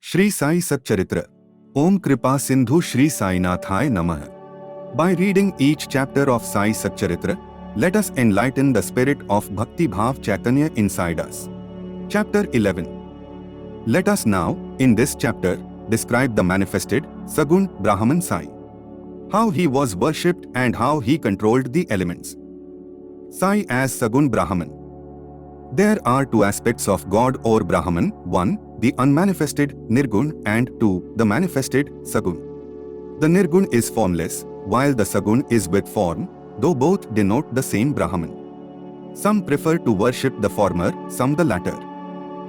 Shri Sai Satcharitra. Om Kripa Sindhu Shri Sai Nathaya Namaha. By reading each chapter of Sai Satcharitra, let us enlighten the spirit of Bhakti Bhav Chaitanya inside us. Chapter 11. Let us now, in this chapter, describe the manifested Sagun Brahman Sai. How he was worshipped and how he controlled the elements. Sai as Sagun Brahman. There are two aspects of God or Brahman, 1. The unmanifested Nirgun and 2. The manifested Sagun. The Nirgun is formless, while the Sagun is with form, though both denote the same Brahman. Some prefer to worship the former, some the latter.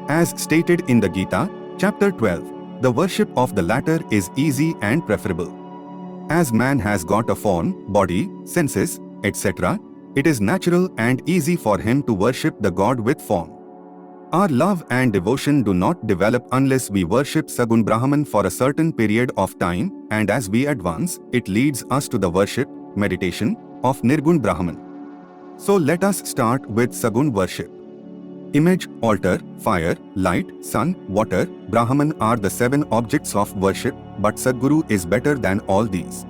As stated in the Gita, chapter 12, the worship of the latter is easy and preferable. As man has got a form, body, senses, etc., it is natural and easy for him to worship the God with form. Our love and devotion do not develop unless we worship Sagun Brahman for a certain period of time, and as we advance, it leads us to the worship, meditation, of Nirgun Brahman. So let us start with Sagun worship. Image, altar, fire, light, sun, water, Brahman are the 7 objects of worship, but Sadguru is better than all these.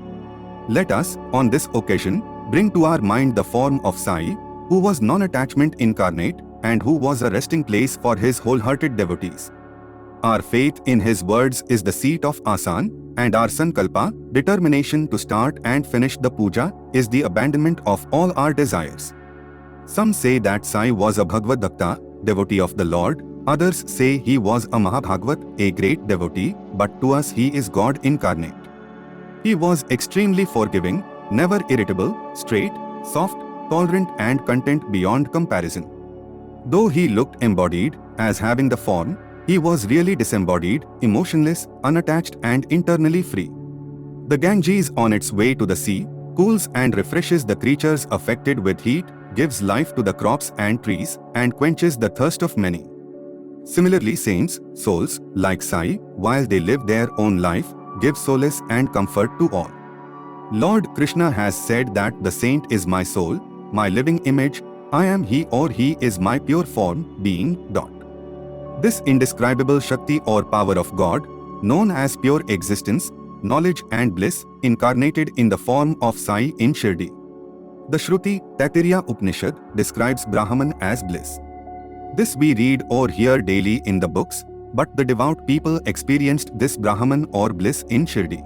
Let us, on this occasion, bring to our mind the form of Sai, who was non-attachment incarnate and who was a resting place for his wholehearted devotees. Our faith in his words is the seat of Asan, and our Sankalpa, determination to start and finish the puja, is the abandonment of all our desires. Some say that Sai was a Bhagavad Bhakta, devotee of the Lord, others say he was a Mahabhagavat, a great devotee, but to us he is God incarnate. He was extremely forgiving, never irritable, straight, soft, tolerant and content beyond comparison. Though he looked embodied, as having the form, he was really disembodied, emotionless, unattached and internally free. The Ganges on its way to the sea, cools and refreshes the creatures affected with heat, gives life to the crops and trees, and quenches the thirst of many. Similarly, saints, souls, like Sai, while they live their own life, give solace and comfort to all. Lord Krishna has said that the saint is my soul, my living image, I am he or he is my pure form, being. This indescribable Shakti or power of God, known as pure existence, knowledge and bliss, incarnated in the form of Sai in Shirdi. The Shruti, Taittiriya Upanishad, describes Brahman as bliss. This we read or hear daily in the books, but the devout people experienced this Brahman or bliss in Shirdi.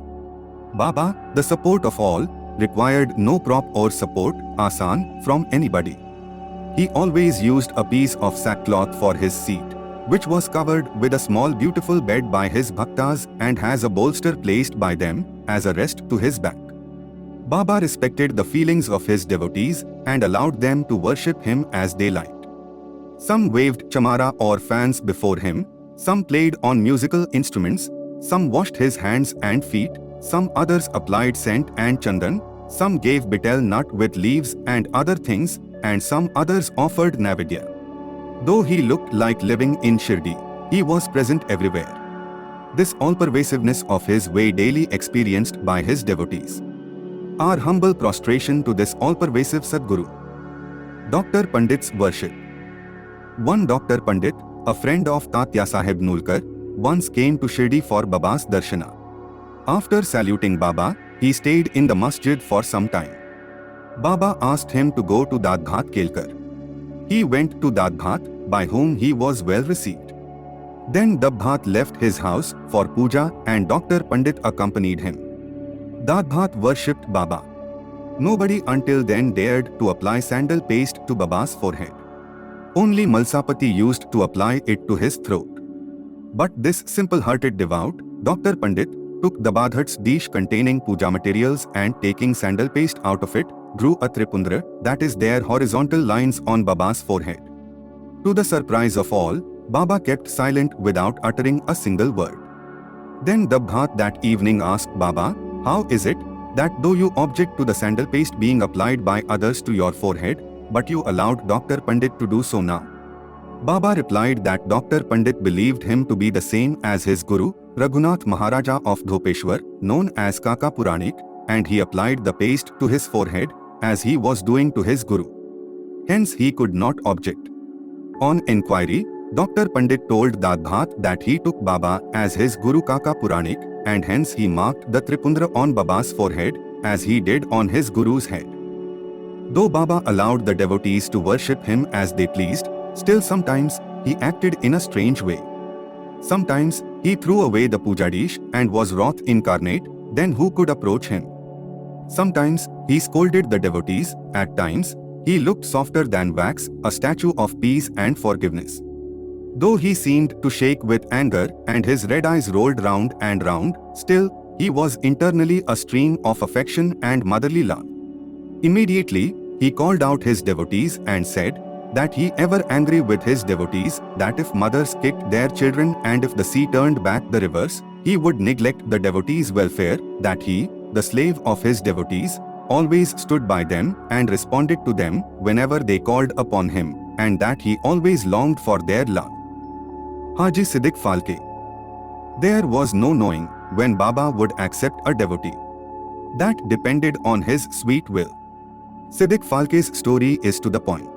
Baba, the support of all, required no prop or support, Asan, from anybody. He always used a piece of sackcloth for his seat, which was covered with a small beautiful bed by his bhaktas and has a bolster placed by them as a rest to his back. Baba respected the feelings of his devotees and allowed them to worship him as they liked. Some waved chamara or fans before him, some played on musical instruments, some washed his hands and feet, some others applied scent and chandan, some gave betel nut with leaves and other things, and some others offered navedya. Though he looked like living in Shirdi, he was present everywhere. This all-pervasiveness of his way daily experienced by his devotees. Our humble prostration to this all-pervasive Sadguru. Dr. Pandit's worship. One Dr. Pandit, a friend of Tatya Sahib Nulkar, once came to Shirdi for Baba's darshana. After saluting Baba, he stayed in the masjid for some time. Baba asked him to go to Dadbhat Kelkar. He went to Dadbhat, by whom he was well received. Then Dabhat left his house for puja and Dr. Pandit accompanied him. Dadbhat worshipped Baba. Nobody until then dared to apply sandal paste to Baba's forehead. Only Malsapati used to apply it to his throat. But this simple-hearted devout, Dr. Pandit, took the Badhat's dish containing puja materials and taking sandal paste out of it, drew a tripundra, that is their horizontal lines on Baba's forehead. To the surprise of all, Baba kept silent without uttering a single word. Then Dabhat that evening asked Baba, how is it that though you object to the sandal paste being applied by others to your forehead, but you allowed Dr. Pandit to do so now? Baba replied that Dr. Pandit believed him to be the same as his Guru, Raghunath Maharaja of Dhopeshwar, known as Kaka Puranik, and he applied the paste to his forehead, as he was doing to his Guru. Hence he could not object. On inquiry, Dr. Pandit told Dadbhat that he took Baba as his Guru Kaka Puranik, and hence he marked the Tripundra on Baba's forehead, as he did on his Guru's head. Though Baba allowed the devotees to worship him as they pleased, still sometimes he acted in a strange way. Sometimes he threw away the puja dish and was wrath incarnate, then who could approach him? Sometimes he scolded the devotees, at times he looked softer than wax, a statue of peace and forgiveness. Though he seemed to shake with anger and his red eyes rolled round and round, still he was internally a stream of affection and motherly love. Immediately he called out his devotees and said that he ever angry with his devotees, that if mothers kicked their children and if the sea turned back the rivers, he would neglect the devotees' welfare, that he, the slave of his devotees, always stood by them and responded to them whenever they called upon him, and that he always longed for their love. Haji Siddiq Falke. There was no knowing when Baba would accept a devotee. That depended on his sweet will. Siddiq Falke's story is to the point.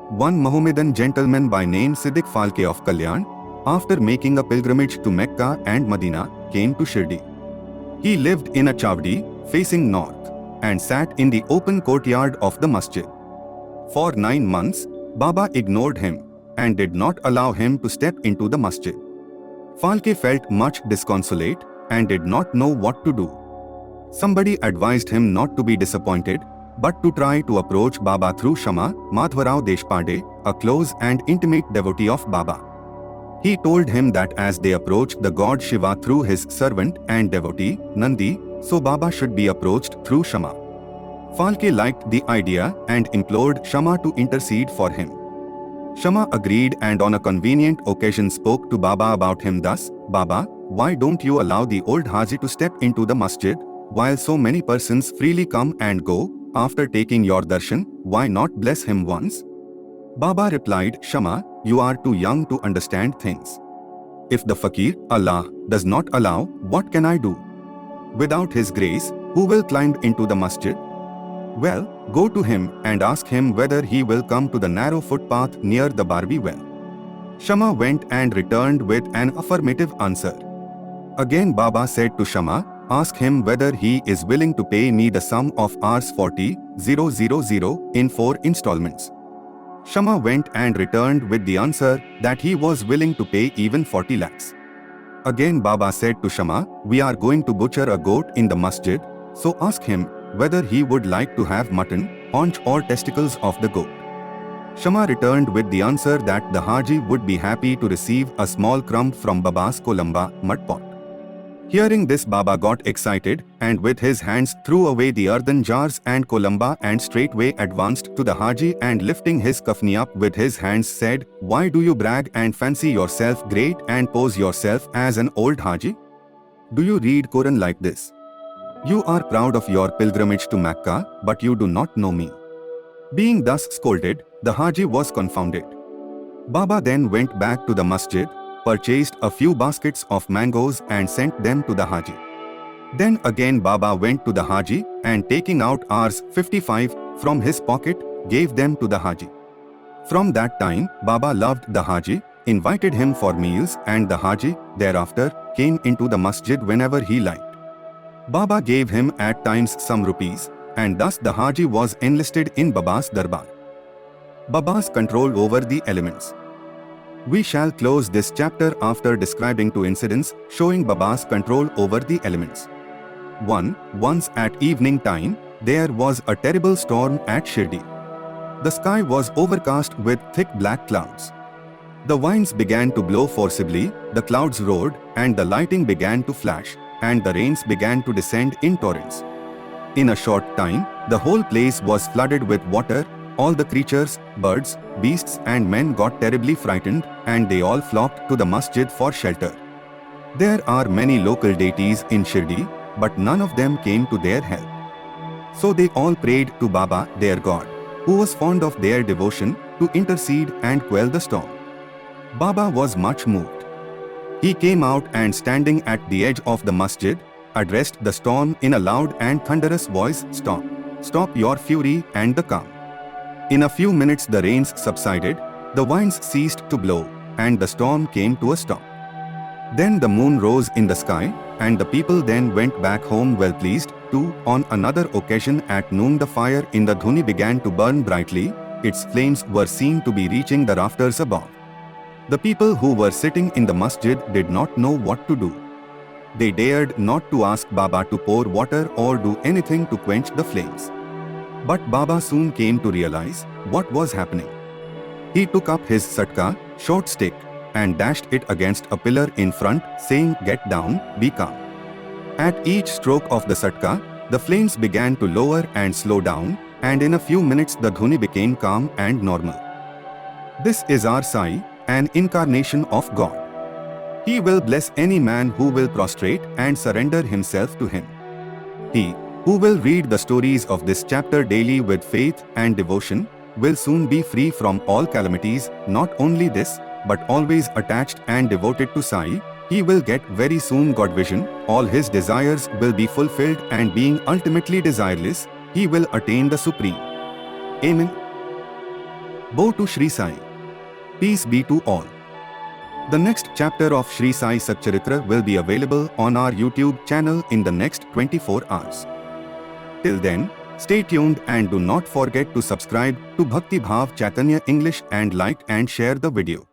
One Mohammedan gentleman by name Siddiq Falke of Kalyan, after making a pilgrimage to Mecca and Medina, came to Shirdi. He lived in a chavdi facing north and sat in the open courtyard of the masjid. For 9 months, Baba ignored him and did not allow him to step into the masjid. Falke felt much disconsolate and did not know what to do. Somebody advised him not to be disappointed, but to try to approach Baba through Shama Madhwarao Deshpande, a close and intimate devotee of Baba. He told him that as they approached the god Shiva through his servant and devotee, Nandi, so Baba should be approached through Shama. Falke liked the idea and implored Shama to intercede for him. Shama agreed and on a convenient occasion spoke to Baba about him thus, Baba, why don't you allow the old Haji to step into the masjid, while so many persons freely come and go, after taking your darshan, why not bless him once? Baba replied, Shama, you are too young to understand things. If the fakir, Allah, does not allow, what can I do? Without his grace, who will climb into the masjid? Well, go to him and ask him whether he will come to the narrow footpath near the Barbi well. Shama went and returned with an affirmative answer. Again Baba said to Shama, ask him whether he is willing to pay me the sum of Rs 40,000 in 4 installments. Shama went and returned with the answer that he was willing to pay even 40 lakhs. Again Baba said to Shama, we are going to butcher a goat in the masjid, so ask him whether he would like to have mutton, haunch or testicles of the goat. Shama returned with the answer that the Haji would be happy to receive a small crumb from Baba's Kolamba mud pot. Hearing this, Baba got excited and with his hands threw away the earthen jars and Kolamba and straightway advanced to the Haji and lifting his kafni up with his hands said, why do you brag and fancy yourself great and pose yourself as an old Haji? Do you read Quran like this? You are proud of your pilgrimage to Mecca, but you do not know me. Being thus scolded, the Haji was confounded. Baba then went back to the masjid, purchased a few baskets of mangoes and sent them to the Haji. Then again Baba went to the Haji and taking out Rs 55 from his pocket, gave them to the Haji. From that time, Baba loved the Haji, invited him for meals and the Haji, thereafter, came into the masjid whenever he liked. Baba gave him at times some rupees, and thus the Haji was enlisted in Baba's darbar. Baba's control over the elements. We shall close this chapter after describing 2 incidents showing Baba's control over the elements. 1. Once at evening time, there was a terrible storm at Shirdi. The sky was overcast with thick black clouds. The winds began to blow forcibly, the clouds roared, and the lightning began to flash, and the rains began to descend in torrents. In a short time, the whole place was flooded with water. All the creatures, birds, beasts and men got terribly frightened, and they all flocked to the masjid for shelter. There are many local deities in Shirdi, but none of them came to their help. So they all prayed to Baba, their God, who was fond of their devotion, to intercede and quell the storm. Baba was much moved. He came out and standing at the edge of the masjid, addressed the storm in a loud and thunderous voice, Stop! Stop your fury and the calm. In a few minutes the rains subsided, the winds ceased to blow, and the storm came to a stop. Then the moon rose in the sky, and the people then went back home well pleased. 2. On another occasion at noon the fire in the dhuni began to burn brightly, its flames were seen to be reaching the rafters above. The people who were sitting in the masjid did not know what to do. They dared not to ask Baba to pour water or do anything to quench the flames. But Baba soon came to realize what was happening. He took up his satka, short stick, and dashed it against a pillar in front, saying, "Get down, be calm." At each stroke of the satka, the flames began to lower and slow down, and in a few minutes the dhuni became calm and normal. This is our Sai, an incarnation of God. He will bless any man who will prostrate and surrender himself to him. He who will read the stories of this chapter daily with faith and devotion will soon be free from all calamities. Not only this, but always attached and devoted to Sai, he will get very soon God vision, all his desires will be fulfilled, and being ultimately desireless, he will attain the Supreme. Amen. Bow to Shri Sai. Peace be to all. The next chapter of Shri Sai Satcharitra will be available on our YouTube channel in the next 24 hours. Till then, stay tuned and do not forget to subscribe to Bhakti Bhav Chaitanya English and like and share the video.